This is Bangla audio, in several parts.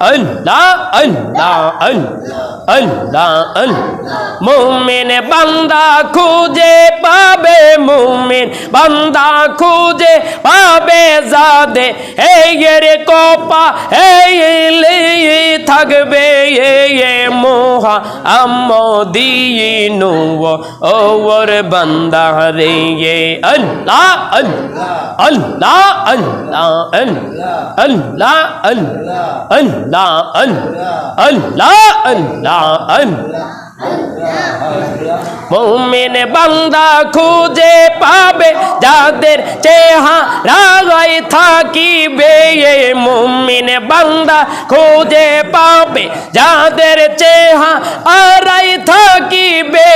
আল্লাহ আল্লাহ আল্লাহ আল্লাহ আল্লাহ মুমিন বান্দা খুঁজে পাবে মুমিন বান্দা খুঁজে পাবে যাদে এর কপা এই থাকবে এ মোহা আমদিনু ওর বান্দা রে আল্লাহ আল্লাহ আল্লাহ আল্লাহ আল্লাহ আল্লাহ আল্লাহ আল্লাহ আল্লাহ মুমিন বান্দা খুঁজে পাবে যাদের চেহারায় থাকিবে মুমিন বান্দা খুঁজে পাবে যাদের চেহারায় থাকিবে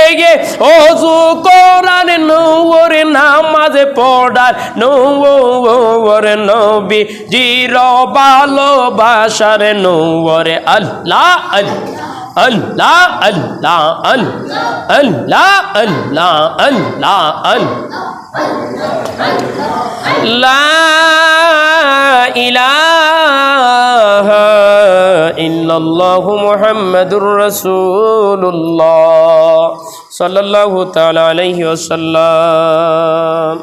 ওযু কোরআন নূর নামাজ পড়ার নূর নবী জির ভালোবাসার নূর আল্লাহ আল্লাহ আল্লাহ আল্লাহ আল্লাহ আল্লাহ আল্লাহ লা ইলাহা ইল্লাল্লাহু মুহাম্মাদুর রাসূলুল্লাহ সাল্লাল্লাহু তাআলা আলাইহি ওয়াসাল্লাম।